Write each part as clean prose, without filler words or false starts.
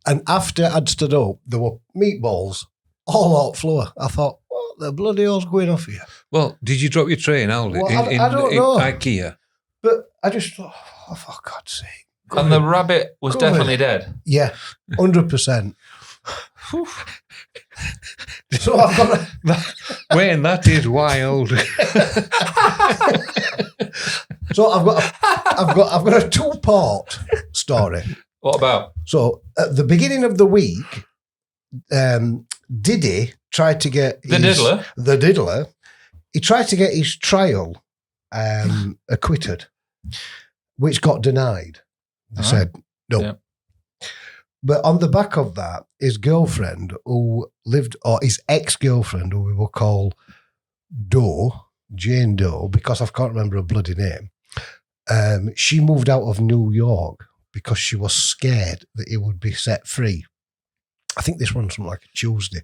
And after I'd stood up, there were meatballs all out floor. I thought, what the bloody hell's going on here? Well, did you drop your tray in Aldi? Well, I don't know. IKEA? But I just thought, oh, for God's sake. And the rabbit was definitely dead? Yeah, 100%. So I've got Wayne, that is wild. So I've got a 2-part story. What about? So at the beginning of the week, Diddy tried to get the diddler. He tried to get his trial acquitted, which got denied. They said no. Yeah. But on the back of that, his girlfriend who lived, or his ex-girlfriend, who we will call Doe, Jane Doe, because I can't remember her bloody name, she moved out of New York because she was scared that he would be set free. I think this runs from like a Tuesday.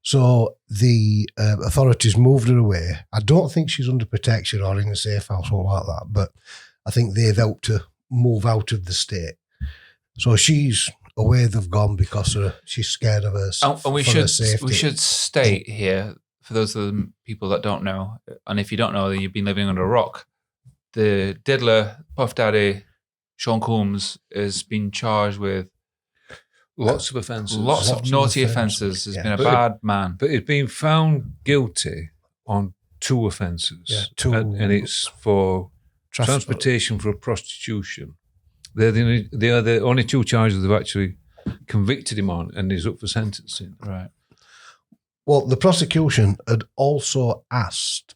So the authorities moved her away. I don't think she's under protection or in a safe house or like that, but I think they've helped her move out of the state. So she's away, they've gone because she's scared of her and we should state here, for those of the people that don't know, and if you don't know, then you've been living under a rock, the diddler, Puff Daddy, Sean Combs, has been charged with lots of offences. Lots of naughty offences. He's been a bad man. But he's been found guilty on 2 offences. Yeah, and it's for transportation for prostitution. They're the only 2 charges they've actually convicted him on, and he's up for sentencing. Right. Well, the prosecution had also asked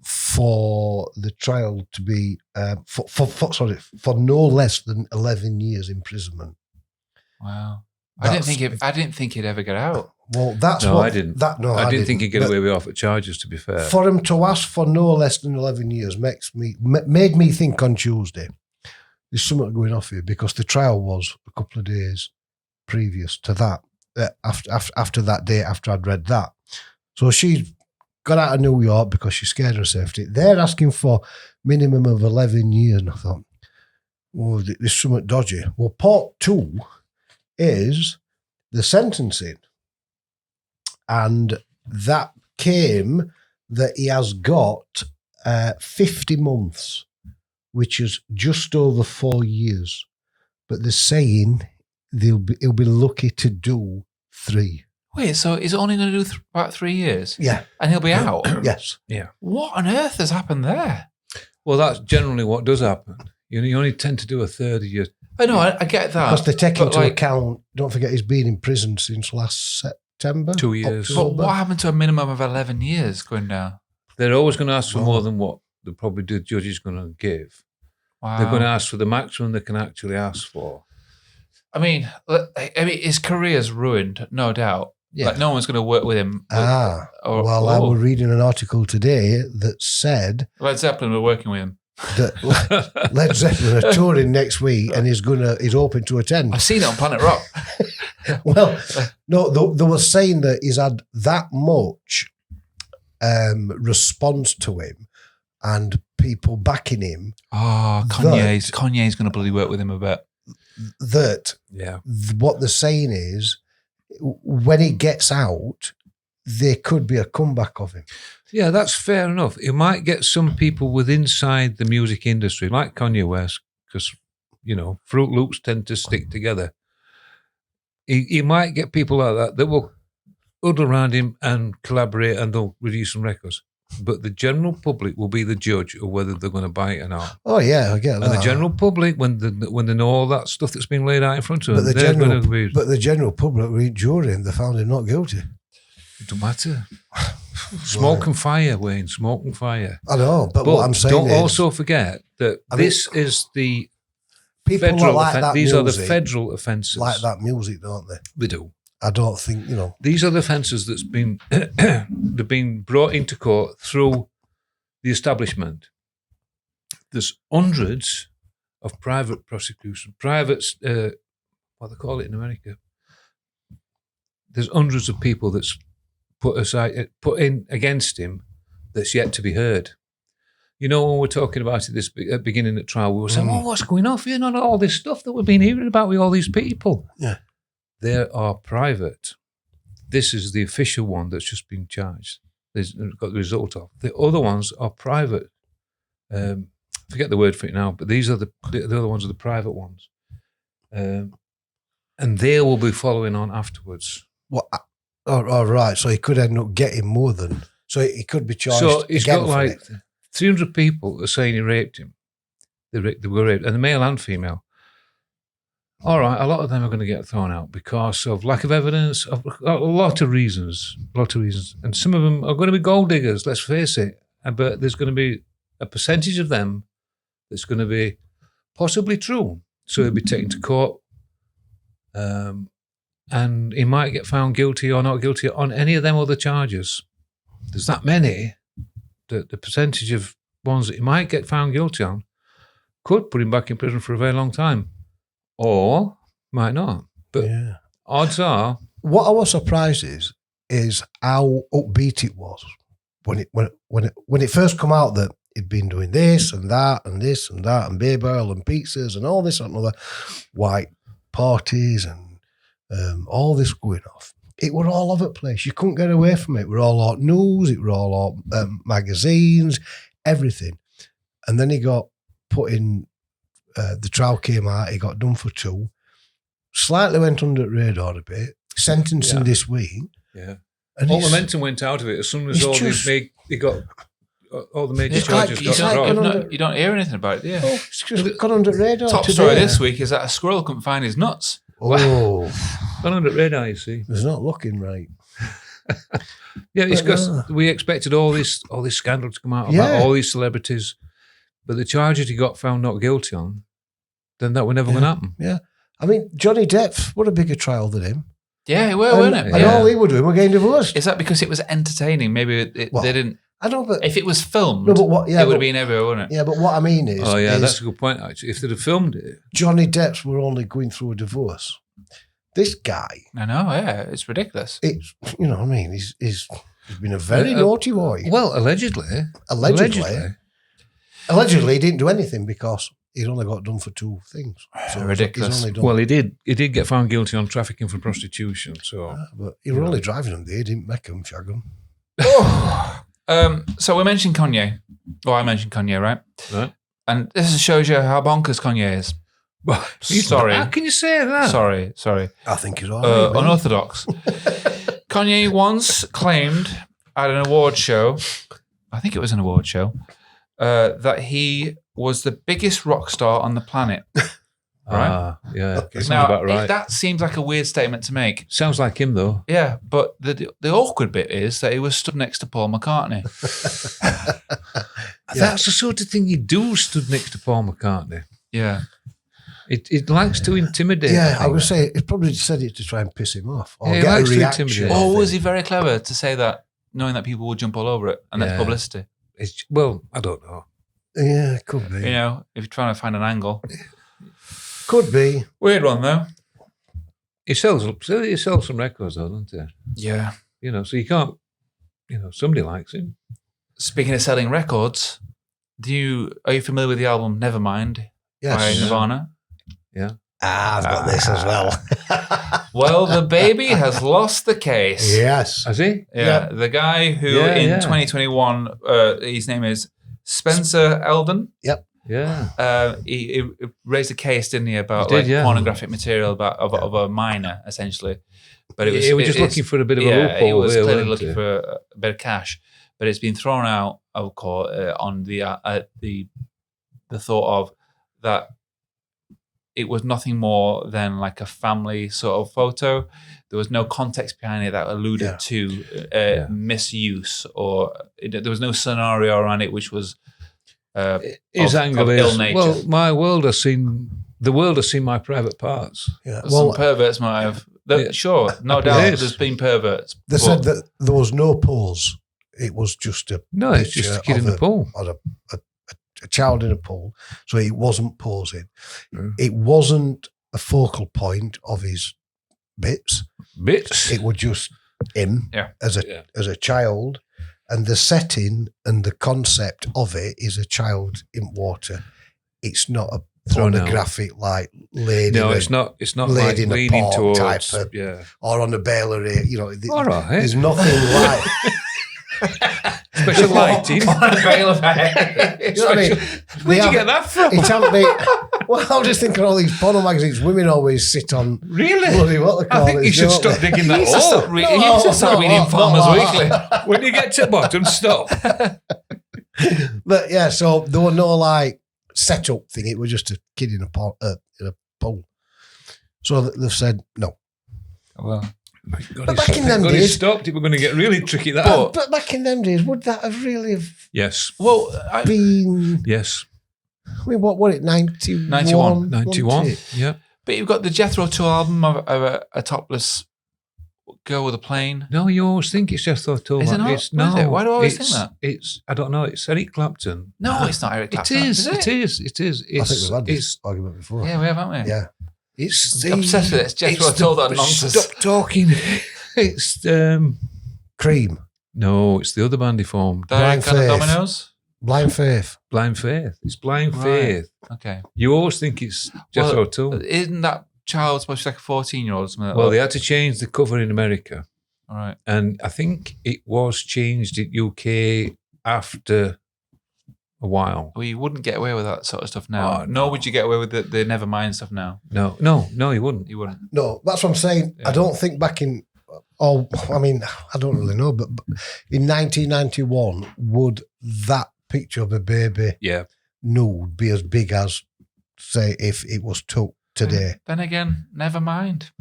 for the trial to be for no less than 11 years imprisonment. Wow. I didn't think he'd ever get out. Well, that's no, what I didn't. I didn't think he'd get away with half the charges. To be fair, for him to ask for no less than 11 years made me think on Tuesday, there's something going off here, because the trial was a couple of days previous to that. After that day, after I'd read that, so she got out of New York because she's scared of her safety. They're asking for minimum of 11 years, and I thought, well, there's something dodgy. Well, part 2 is the sentencing. And that came that he has got 50 months, which is just over 4 years. But they're saying he'll be lucky to do 3. Wait, so he's only going to do about 3 years? Yeah. And he'll be out? Yes. Yeah. What on earth has happened there? Well, that's generally what does happen. You only tend to do a third of your... I know, I get that. Because they take into account, don't forget he's been in prison since last September. 2 years. But what happened to a minimum of 11 years going down? They're always going to ask for more than what the judge is going to give. Wow. They're going to ask for the maximum they can actually ask for. I mean, his career's ruined, no doubt. Yeah. Like, no one's going to work with him. I was reading an article today that said Led Zeppelin were working with him. That Led Zeppelin are touring next week, and he's open to attend. I've seen it on Planet Rock. Well, no, they were saying that he's had that much response to him and people backing him. Oh, Kanye's going to bloody work with him a bit. What they're saying is, when he gets out, there could be a comeback of him. Yeah, that's fair enough. It might get some people inside the music industry, like Kanye West, because, Fruit Loops tend to stick together. He might get people like that will huddle around him and collaborate, and they'll release some records. But the general public will be the judge of whether they're going to buy it or not. Oh, yeah, I get that. And the general public, when they know all that stuff that's been laid out in front of them, But the general public were jurying, they found him not guilty. It don't matter. Smoke and fire, Wayne. Smoke and fire. I know, but what I'm saying don't also forget that this is the people federal like that these music, are the federal offences. Like that music, don't they? They do. I don't think, These are the offences that's been they've been brought into court through the establishment. There's hundreds of private prosecution, what they call it in America. There's hundreds of people that's put in against him that's yet to be heard. You know, when we're talking about it at the beginning of the trial, we were saying, what's going on here? Not all this stuff that we've been hearing about with all these people. Yeah. They are private. This is the official one that's just been charged. They've got the result of. The other ones are private. Forget the word for it now, but these are the other ones are the private ones. And they will be following on afterwards. What? Oh, right. So he could end up getting more than... So he could be charged. So he's again got like 300 people are saying he raped him. They were raped, and the male and female. All right, a lot of them are going to get thrown out because of lack of evidence, of a lot of reasons. And some of them are going to be gold diggers, let's face it. But there's going to be a percentage of them that's going to be possibly true. So he'll be taken to court, and he might get found guilty or not guilty on any of them other charges. There's that many that the percentage of ones that he might get found guilty on could put him back in prison for a very long time, or might not. But odds are, what I was surprised is how upbeat it was when it first come out that he'd been doing this and that and this and that and baby oil and pizzas and all this and other white parties and all this going off. It were all over the place. You couldn't get away from it. It were all out news. It were all out magazines, everything. And then he got put in, the trial came out, he got done for 2, slightly went under the radar a bit, sentencing this week. Yeah. And all momentum went out of it as soon as all the major charges got dropped. You don't hear anything about it, do you? Oh, it's just got under the radar. Top story this week is that a squirrel couldn't find his nuts. Oh. Gone under the radar, you see. It's not looking right. Yeah, it's because we expected all this scandal to come out about all these celebrities, but the charges he got found not guilty on, then that were never going to happen. Yeah. I mean, Johnny Depp, what a bigger trial than him. Yeah, weren't it? And all he would do, we're getting divorced. Is that because it was entertaining? Maybe they didn't... I don't. But if it was filmed, it would have been everywhere, wouldn't it? Yeah, but what I mean is, that's a good point. Actually, if they'd have filmed it, Johnny Depp's were only going through a divorce. This guy, I know, yeah, it's ridiculous. It's what I mean. He's been a very naughty boy. Well, allegedly, he didn't do anything because he's only got done for 2 things. So ridiculous. Well, he did get found guilty on trafficking for prostitution. So, but he were only driving them there. He didn't make them shag them. So we mentioned Kanye. Well, I mentioned Kanye, right? And this shows you how bonkers Kanye is. Well, sorry. How can you say that? Sorry. I think he's all right. Unorthodox. Kanye once claimed at an award show, I think it was an award show, that he was the biggest rock star on the planet. Right? Yeah. Okay. That Now, about right. that seems like a weird statement to make. Sounds like him, though. Yeah, but the awkward bit is that he was stood next to Paul McCartney. That's the sort of thing you do stood next to Paul McCartney. Yeah. It likes to intimidate. Yeah, I would say it probably said it to try and piss him off or he get a likes to reaction. intimidate. Or was he very clever to say that, knowing that people will jump all over it, and that's publicity? Well, I don't know. Yeah, could be. You know, if you're trying to find an angle. Could be. Weird one, though. He sells some records, though, doesn't he? Yeah. You know, so you can't, somebody likes him. Speaking of selling records, are you familiar with the album Nevermind by Nirvana? Yeah. I've got this as well. Well, the baby has lost the case. Yes. Has he? Yeah. The guy who in 2021, his name is Spencer Eldon. Yep. Yeah. He raised a case, didn't he, about pornographic material of a minor, essentially. But he was just looking for a bit of a loophole. He was clearly looking for a bit of cash, but it's been thrown out of court on the thought of that it was nothing more than like a family sort of photo. There was no context behind it that alluded to misuse, or there was no scenario around it which was his angle ill is, nature. well, the world has seen my private parts. Yeah. Some perverts might have. Sure, no doubt there's been perverts. They said that there was no pose. It was just it's just a kid in the pool. Or a child in a pool. So he wasn't posing. It wasn't a focal point of his bits. Bits? It was just him as a child. And the setting and the concept of it is a child in water. It's not a pornographic like lady. No, it's not. It's not like lady in a leaning porn towards. type of, or on a baler. All right. There's nothing like. Special lighting. On a bale of hay. You know what I mean? Where'd you get that from? It can't be. Well, I'm just thinking all these porno magazines. Women always sit on. Really? What they call I think you should stop digging that hole. You need to start reading Farmers Weekly. When you get to the bottom, stop. But yeah, so there were no like setup thing. It was just a kid in a pool. So they've said no. Well, but back in them days, stopped. It were going to get really tricky. But back in them days, would that have really Yes. Well, been? Yes. I mean, what was it? 91? 91. Yeah. But you've got the Jethro Tull album of a topless girl with a plane. No, you always think it's Jethro Tull. Is it not? It's, What is no. it? Why do I always think that? It's. I don't know. It's Eric Clapton. No, it's not Eric Clapton. It is. It? It is. I think we've had this argument before. Yeah, we have, haven't we? Yeah. It's obsessed with it. It's Jethro Tull that nonsense. Stop talking. It's Cream. No, it's the other band he formed. Blind Kind of Faith. Dominoes. Blind Faith. Blind Faith. It's Blind Right. Faith. Okay. You always think it's Jethro Tull. Isn't that child supposed to be like a 14-year-old or something like Well, that? they had to change the cover in America. All right. And I think it was changed in UK after a while. Well, you wouldn't get away with that sort of stuff now. Oh, Nor would you get away with the Nevermind stuff now. No, you wouldn't. You wouldn't. No, that's what I'm saying. Yeah. I don't think back in, I mean, I don't really know, but in 1991, would that picture of a baby nude be as big as, say, if it was took today? Then again, never mind.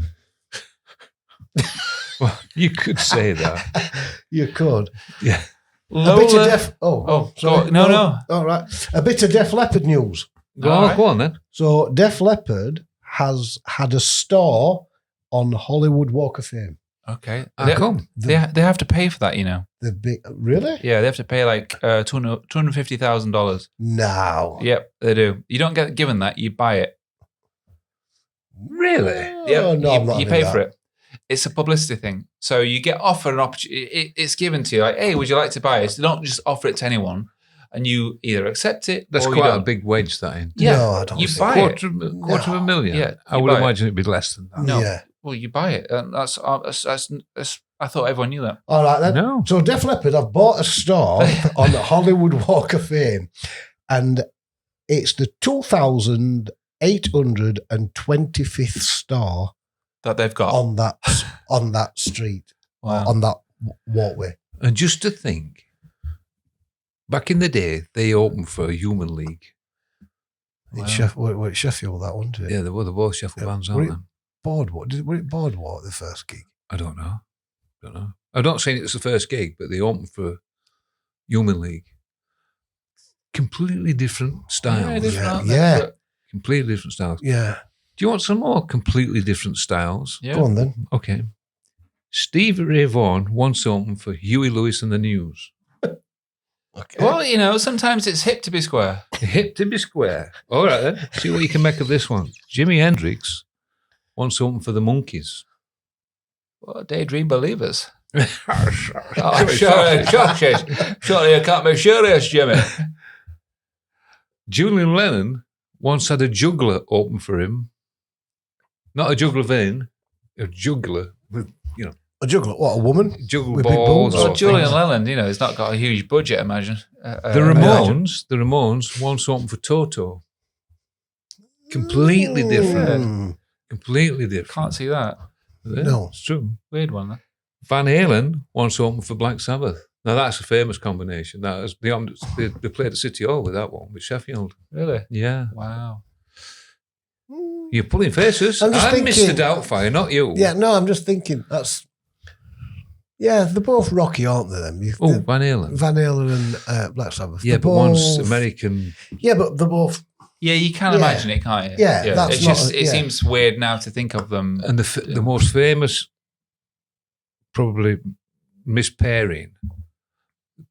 Well, you could say that. You could. Yeah. A bit of Def. Sorry. No. All right. A bit of Def Leppard news. Go on then. So Def Leppard has had a store on Hollywood Walk of Fame. Okay. How come? They have to pay for that, you know. The big, really? Yeah, they have to pay like $250,000. No. Yep, they do. You don't get given that; you buy it. Really? Yeah, no, I'm not you having pay that. for it. It's a publicity thing. So you get offered an opportunity. It's given to you, like, hey, would you like to buy it? So they don't just offer it to anyone, and you either accept it. That's or quite you a don't. big wedge, that ain't. Yeah, No, I don't you think buy it. Quarter of a million. Yeah, I you would buy it. imagine it'd be less than that. No, Yeah. well, you buy it, and that's I thought everyone knew that. All right then. No. So Def Leppard have bought a store on the Hollywood Walk of Fame, and it's the 2,825th store That they've got. on that street, Wow. on that walkway. And just to think, back in the day, they opened for Human League. In Wow. Sheffield, that one, did it? Yeah, they were both Sheffield bands, Were aren't it they? Boardwalk? Were it Boardwalk, the first gig? I don't know. I'm not saying it's the first gig, but they opened for Human League. Completely different styles. Yeah. Completely different styles. Yeah. Do you want some more completely different styles? Yeah. Go on then. Okay. Stevie Ray Vaughan once opened for Huey Lewis and the News. Okay. Well, you know, sometimes it's hip to be square. Hip to be square. All right then. See what you can make of this one. Jimi Hendrix once opened for the Monkees. Well, daydream believers. Oh, Surely you can't be serious, Jimmy. Julian Lennon once had a juggler open for him. Not a juggler vein, a juggler with, A juggler? What, a woman? juggle With big balls. balls? or Well, Julian things. Lennon, you know, he's not got a huge budget, imagine. The Ramones once opened for Toto. Completely different. Mm. Completely different. Can't see that. Yeah, No. it's true. Weird one, though. Van Halen once opened for Black Sabbath. Now that's a famous combination. That is they played at City Hall with that one with Sheffield. Really? Yeah, Wow. you're pulling faces. I'm just I'm Mr. thinking- Doubtfire, not you. Yeah, no, I'm just thinking they're both rocky, aren't they? Them? Oh, Van Halen. Van Halen and Black Sabbath. Yeah, They're but one's both- American. Yeah, but they're both. Yeah, you can Yeah. imagine it, can't you? Yeah, that's it's not just. a- It yeah. seems weird now to think of them. And the most famous, probably mispairing,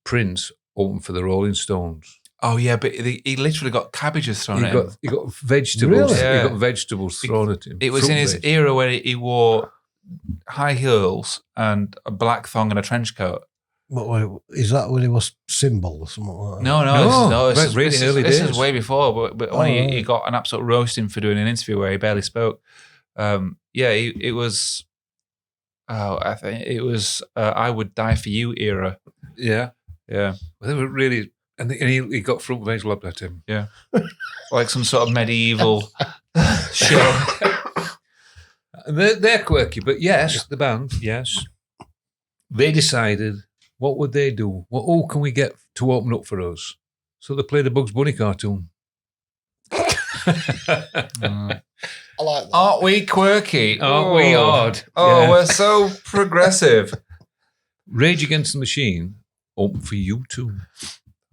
Prince opened for the Rolling Stones. Oh yeah, but he literally got cabbages thrown at him. He got vegetables. Really? Yeah. He got vegetables thrown at him. It was Fruit in his veg. era where he wore high heels and a black thong and a trench coat. What, is that when he was Symbol or something like that? No. This really early this days. is way before, but when he got an absolute roasting for doing an interview where he barely spoke. It was. I think it was "I Would Die for You" era. Yeah. Yeah. Well, they were really, and he got front page looked at him. Yeah. Like some sort of medieval show. They're quirky, but yes, the band, yes. They decided, what would they do? Who can we get to open up for us? So they played the Bugs Bunny cartoon. I like that. Aren't we quirky? Aren't we odd? Oh, Yeah. we're so progressive. Rage Against the Machine, open for you too.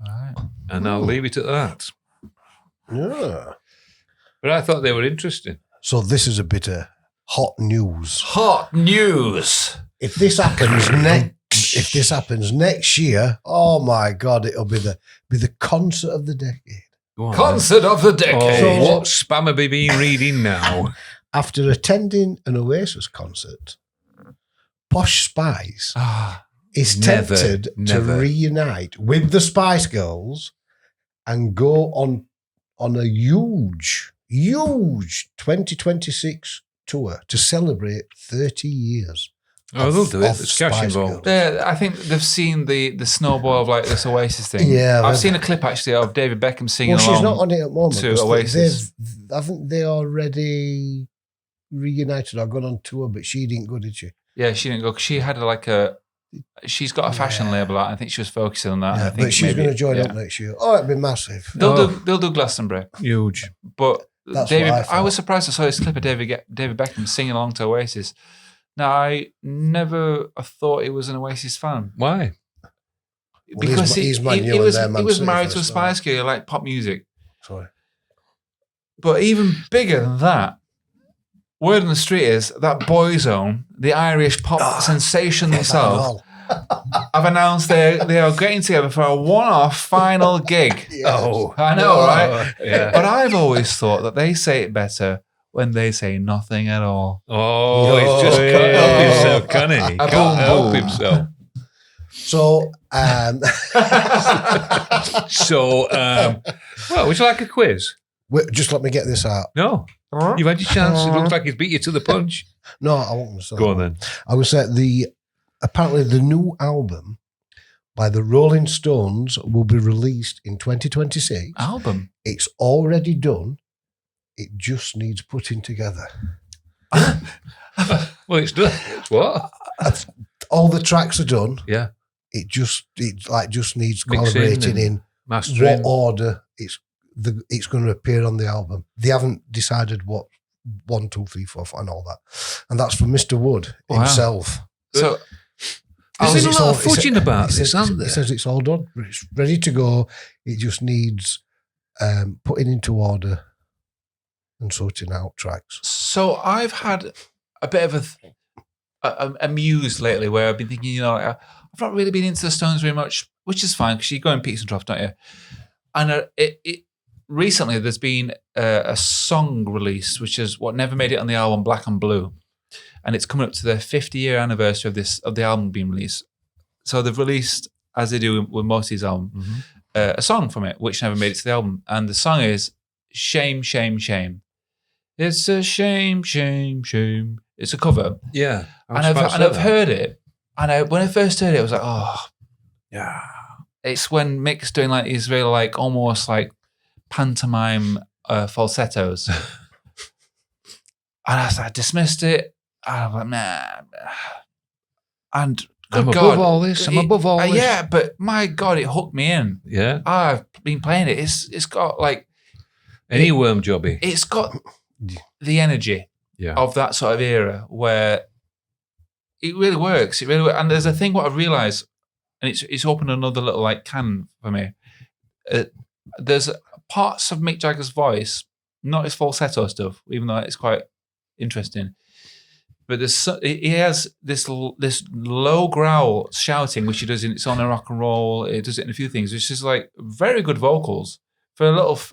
Right. And I'll leave it at that. Yeah. But I thought they were interesting. So this is a bit of hot news. Hot news. If this happens next year, oh my God, it'll be the concert of the decade. Go on, Concert of the decade. Oh, what spam have we been reading now? After attending an Oasis concert, Posh Spice is Never. tempted to reunite with the Spice Girls and go on a huge 2026 tour to celebrate 30 years. Oh, they'll do it. of There's cash Spice involved. Girls. I think they've seen the snowball of like this Oasis thing. Yeah, I've they've- seen a clip actually of David Beckham singing Well, along. she's not on it at the moment. to 'cause Oasis. Haven't they already reunited or gone on tour? But she didn't go, did she? Yeah, she didn't go. 'Cause she had she's got a fashion label out. I think she was focusing on that. Yeah, I think but she's going to join yeah. up next year. Oh, it'd be massive. They'll do Glastonbury, Huge. but That's David. what I thought. I was surprised I saw this clip of David Beckham singing along to Oasis. Now I never thought he was an Oasis fan Why? because he's Man he U and was they're Man he was City married for to a a start. Spice Girl, he liked pop music. Sorry. But even bigger than that, word on the street is that Boyzone, the Irish pop sensation themselves, have announced they are getting together for a one-off final gig. Oh, I know, right? Yeah. But I've always thought that they say it better when they say nothing at all. Oh, he's just can't help himself, can he? A Can't boom, help boom. himself. So, Well, would you like a quiz? just let me get this out. No. You've had your chance. It looks like he's beat you to the punch. No, I won't say Go that. on then. I would say apparently the new album by the Rolling Stones will be released in 2026. Album. It's already done. It just needs putting together. Well, it's done. It's what? All the tracks are done. Yeah. It just needs Mixing collaborating and in Mastering. what order it's going to appear on the album. They haven't decided what 1, 2, 3, 4, 5, and all that. And that's from Mr. Wood Wow. himself. So There's It's a lot all- of fudging about it this, says, aren't It there? says it's all done. It's ready to go. It just needs putting into order and sorting out tracks. So I've had a bit of a muse lately where I've been thinking, I've not really been into the Stones very much, which is fine because you go in peaks and troughs, don't you? And recently there's been a song released, which is what never made it on the album Black and Blue. And it's coming up to the 50-year anniversary of the album being released. So they've released, as they do with most of these albums, a song from it, which never made it to the album. And the song is Shame, Shame, Shame. It's a shame, shame, shame. It's a cover. Yeah. And I've heard it. And when I first heard it, I was like, oh, yeah. It's when Mick's doing like these really like almost like pantomime falsettos. And I dismissed it. And I'm like, man. And I'm good above God, all this. I'm above all this. Yeah, but my God, it hooked me in. Yeah. I've been playing it. It's got like Any worm jobby. it's got the energy Yeah. of that sort of era where it really works. It really works. And there's a thing what I realised, and it's opened another little like can for me. There's parts of Mick Jagger's voice, not his falsetto stuff, even though it's quite interesting. But he has this low growl shouting, which he does in It's On a Rock and Roll. It does it in a few things, which is like very good vocals for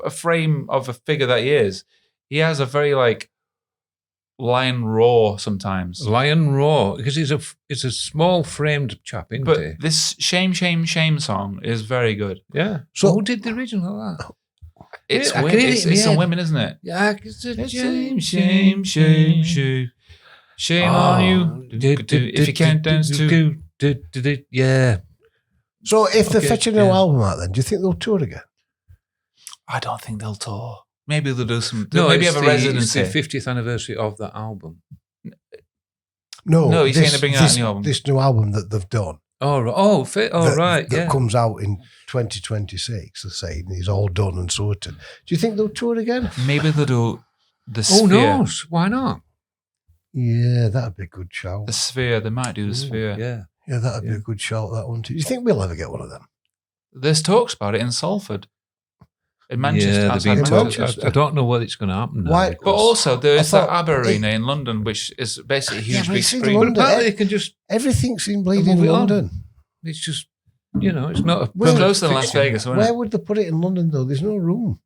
a frame of a figure that he is. He has a very like Lion Roar sometimes. Lion Roar, because it's a small framed chap, isn't But he? this Shame, Shame, Shame song is very good. Yeah. So who did the original of that? It's I can hear it's, it in it's my some head. women, isn't it? Yeah, it's a Shame, shame, shame, shame. Shame on you. If you can't dance to. Yeah. So if they're Okay, fetching a new yeah. album out, then do you think they'll tour again? I don't think they'll tour. Maybe they'll do some. No, maybe it's have a the residency. 50th anniversary of that album. No, He's saying they're bringing out a new album. This new album that they've done. Oh, right. That Yeah. comes out in 2026. They're saying he's all done and sorted. Do you think they'll tour again? Maybe they'll do the Who Sphere. knows? Why not? Yeah, that'd be a good show. The Sphere. They might do the Sphere. Yeah. Yeah, that'd be Yeah. a good show. That one too. Do you think we'll ever get one of them? There's talks about it in Salford. In Manchester. Yeah, outside they've been Manchester. I don't know whether it's going to happen now. Why- because- But also, there's I the thought- ABBA Arena in London, which is basically a huge Yeah, but big it's in screen. But London. apparently they can just, Everything's in bleeding move it on. London. it's just, it's not a It's permanent closer than Las fixture. Vegas, isn't Where it? would they put it in London though? There's no room.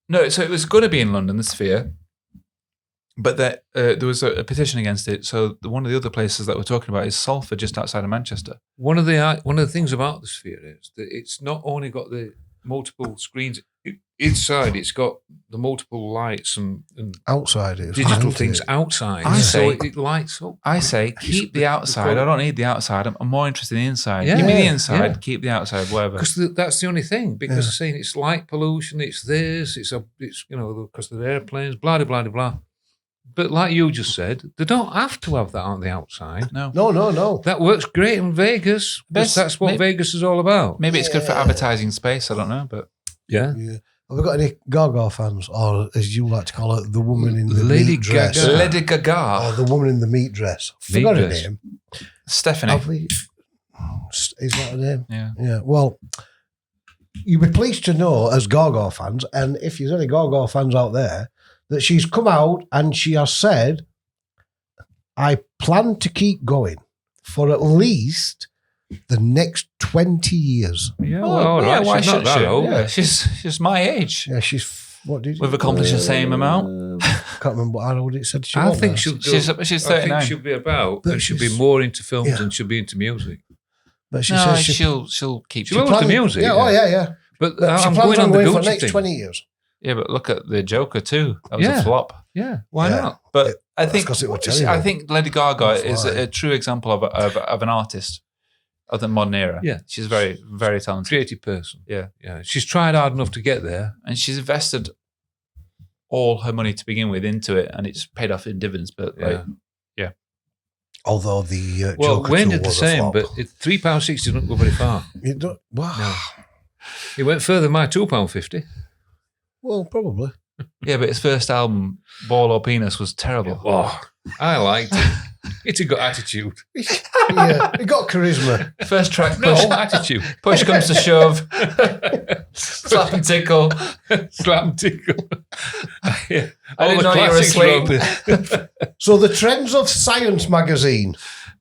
No, so it was going to be in London, the Sphere, but there was a petition against it. So one of the other places that we're talking about is Salford, just outside of Manchester. One of the things about the Sphere is that it's not only got the multiple screens inside, it's got the multiple lights and Outside it is. digital isn't things it? outside. I so say- it lights up. I say keep the outside. I don't need the outside. I'm more interested in the inside. Yeah. Give me the Yeah, inside. yeah. Keep the outside. Whatever. Because that's the only thing. Because Yeah. they're saying it's light pollution, it's this, it's because of the airplanes, blah blah blah blah. But like you just said, they don't have to have that on the outside. No. No. That works great in Vegas. Because that's what Vegas is all about. Maybe it's good for Yeah. advertising space. I don't know, but Yeah. Yeah. Have we got any Gaga fans, or as you like to call it, the woman in the Lady meat dress? Gaga. Lady Or Gaga, the woman in the meat dress. Meat Forgot her dress. name. Stephanie. Have we? Is that her name? Yeah. Yeah. Well, you'll be pleased to know, as Gaga fans, and if there's any Gaga fans out there, that she's come out and she has said, I plan to keep going for at least the next 20 years. Yeah, Oh, well, all yeah, right. why She's not shouldn't that she? old. Yeah, she's my age. Yeah, what did We've accomplished the same amount. Can't remember how old it said she I was. think now. she'll go, She's I think 39. she'll be about, But and she'll be she's- more into films yeah. than she'll be into music. But she No, says she'll keep. She'll always do music. Yeah, oh yeah. But But she I'm plans going on on the going for the Gucci next thing. 20 years. Yeah, but look at the Joker too. That was Yeah. a flop. Yeah, why Yeah. not? But I That's think 'cause it was terrible. I think Lady Gaga That's is why. a true example of an artist of the modern era. Yeah. She's very, very talented. Creative person. Yeah. Yeah. She's tried hard enough to get there. And she's invested all her money to begin with into it, and it's paid off in dividends. But Yeah. Although the Well, Joker Wayne 2 did the was a same, flop. but £3.60 didn't go very far. You don't, wow. No. It went further than my £2.50. Well, probably. yeah, but his first album, Ball or Penis, was terrible. Oh, I liked it. It's a good attitude. Yeah, it got charisma. First track, No, push, attitude. push comes to shove, slap and tickle. Slap and tickle. Yeah. I All didn't the know you were classics were asleep. on So the trends of Science magazine.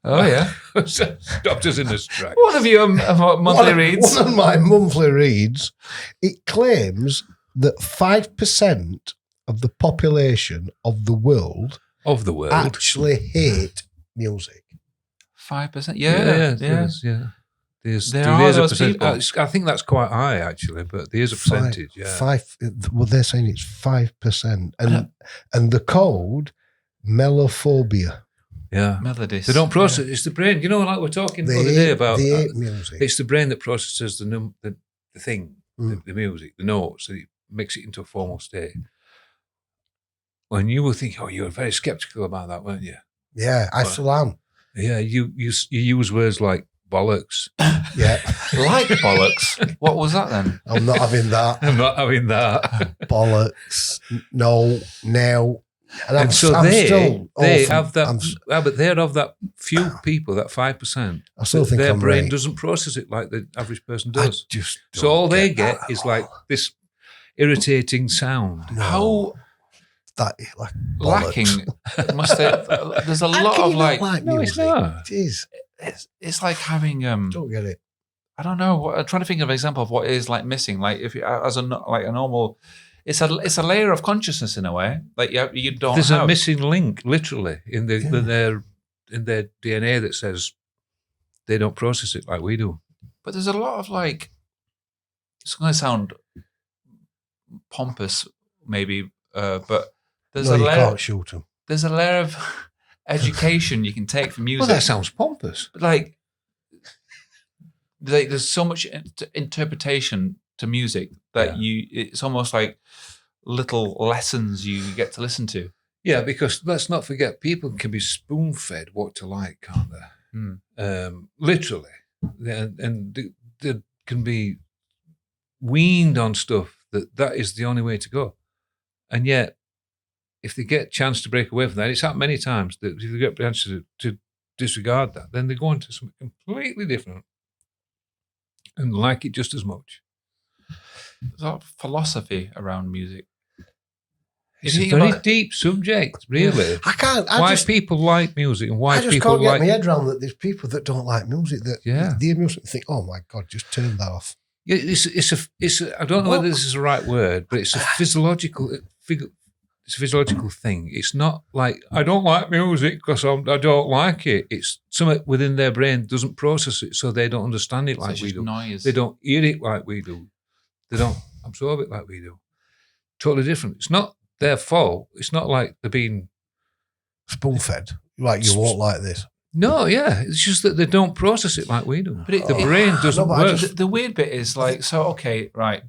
Oh yeah, there. Stopped us in this track. one of your monthly reads. One of my monthly reads, it claims that 5% of the population of the world Of the world. actually hate music. 5%. Yeah. Yeah. There's There are a those percent. people. I think that's quite high, actually, but there's a percentage. Yeah. Well, they're saying it's 5%. And the code, mellophobia. Yeah. Melodies. They don't process. It's the brain. You know, like we're talking the They other day hate, about. they hate music. It's the brain that processes the thing, Mm. the music, the notes, and it makes it into a formal state. When you were thinking, you were very skeptical about that, weren't you? Yeah, I still am. Yeah, you use words like bollocks. Yeah, like bollocks. What was that then? I'm not having that. I'm not having that. Bollocks. No, now. And I'm so I'm they still have that. But they're of that few people, that 5%. I still think their I'm brain right. doesn't process it like the average person I does. just So don't all they get get that is at like all. this irritating sound. No, How that like lacking bollocks. must there? There's a How lot can of you like. not like No, music. it's not. It is. It's like having Don't get it. I don't know. I'm trying to think of an example of what is like missing. Like if you, as a normal it's a layer of consciousness in a way. Like you don't. There's a missing link, literally, in their DNA that says they don't process it like we do. But there's a lot of like. It's going to sound pompous, maybe, but there's a layer. Can't shoot them. There's a layer of education you can take from music. Well, that sounds pompous. Like there's so much interpretation to music that it's almost like little lessons you get to listen to. Yeah, because let's not forget, people can be spoon-fed what to like, can't they? Literally. And they can be weaned on stuff that is the only way to go. And yet, if they get a chance to break away from that, it's happened many times that if they get a chance to disregard that, then they go into something completely different and like it just as much. There's a lot of philosophy around music. It's a very deep subject, really. Why people like music and why people like... I just can't get my head around that there's people that don't like music, that hear music and think, oh my God, just turn that off. Yeah, it's a I don't know whether this is the right word, but it's a physiological thing. It's not like, I don't like music because I don't like it. It's something within their brain doesn't process it, so they don't understand it like we do. Noise. They don't hear it like we do. They don't absorb it like we do. Totally different. It's not their fault. It's not like they're being spoon-fed. Like you won't like this. No, yeah. It's just that they don't process it like we do. But the brain doesn't work. The weird bit is like, so, okay, right,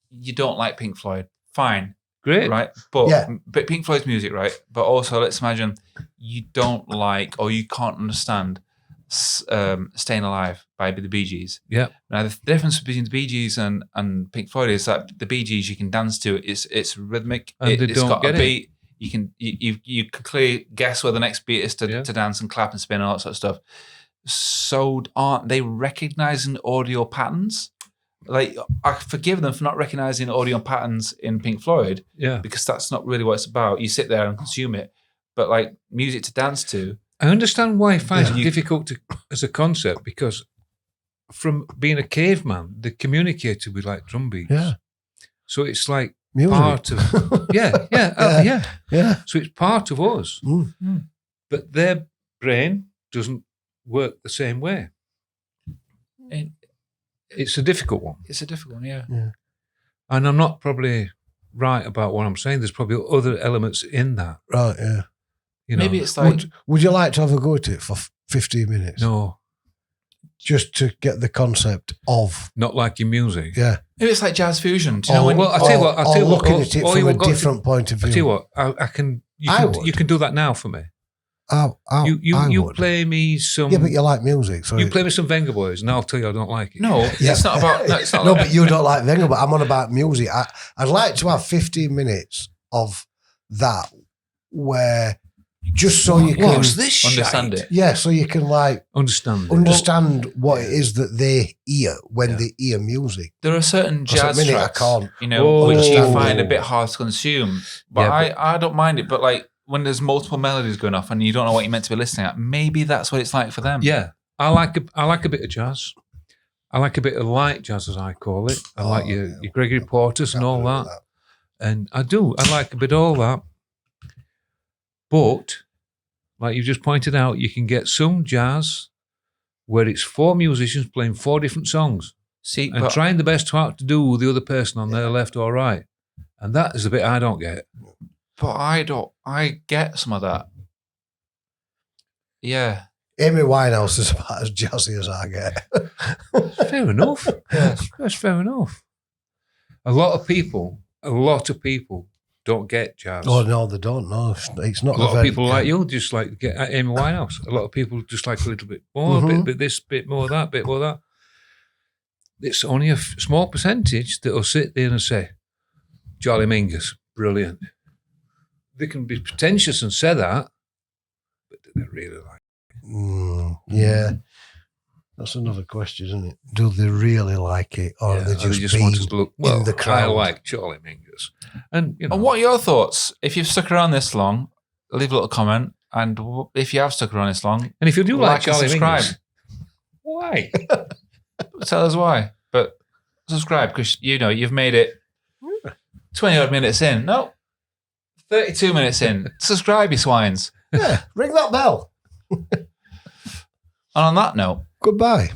you don't like Pink Floyd. Fine. Great. Right? But Pink Floyd's music, right? But also, let's imagine you don't like or you can't understand Staying Alive by the Bee Gees. Yeah. Now, the difference between the Bee Gees and Pink Floyd is that the Bee Gees you can dance to. It's rhythmic. And it's got a beat. You can clearly guess where the next beat is to dance and clap and spin and all that sort of stuff. So aren't they recognizing audio patterns? Like, I forgive them for not recognizing audio patterns in Pink Floyd. Yeah. Because that's not really what it's about. You sit there and consume it. But like music to dance to. I understand why he finds it difficult as a concept, because from being a caveman, they communicated with like drum beats. Yeah. So it's like music. Part of So it's part of us, but their brain doesn't work the same way. It's a difficult one. It's a difficult one, yeah. And I'm not probably right about what I'm saying. There's probably other elements in that. Right, yeah. You know, maybe it's like... Would you like to have a go at it for 15 minutes? No. Just to get the concept of... Not liking music. Yeah. Maybe it's like jazz fusion. Do you know I'll tell you what. I'll tell you what. Looking at it from a different point of view. I'll tell you what. I can. You can do that now for me. You play me some. Yeah, but you like music. So you play me some Venga Boys, and I'll tell you I don't like it. No, it's not about. No, it's not. No, but you don't like Venga. But I'm on about music. I'd like to have 15 minutes of that, where just so you can understand it. Yeah, so you can like understand what it is that they hear when they hear music. There are certain jazz tracks, which you find a bit hard to consume. But I don't mind it. But like when there's multiple melodies going off and you don't know what you're meant to be listening at, maybe that's what it's like for them. Yeah, I like a bit of jazz. I like a bit of light jazz, as I call it. I like your Gregory Porters and all that. And I do. I like a bit of all that. But, like you just pointed out, you can get some jazz where it's 4 musicians playing 4 different songs and trying the best to outdo the other person on their left or right. And that is the bit I don't get. But I get some of that. Yeah. Amy Winehouse is about as jazzy as I get. Fair enough. That's fair enough. A lot of people don't get jazz. Oh, no, they don't. No, it's not. A lot of people like you just like get Amy Winehouse. A lot of people just like a little bit more, a bit this, bit more that, bit more that. It's only a small percentage that will sit there and say, Charlie Mingus, brilliant. They can be pretentious and say that, but do they really like it? Yeah. That's another question, isn't it? Do they really like it, or are they just want to look in the crowd? I like Charlie Mingus. And what are your thoughts? If you've stuck around this long, leave a little comment. And if you have stuck around this long, and if you do like Charlie subscribe. Mingus, why? Tell us why. But subscribe because you've made it 20 odd minutes in. No. 32 minutes in. Subscribe, you swines. Yeah, ring that bell. And on that note, goodbye.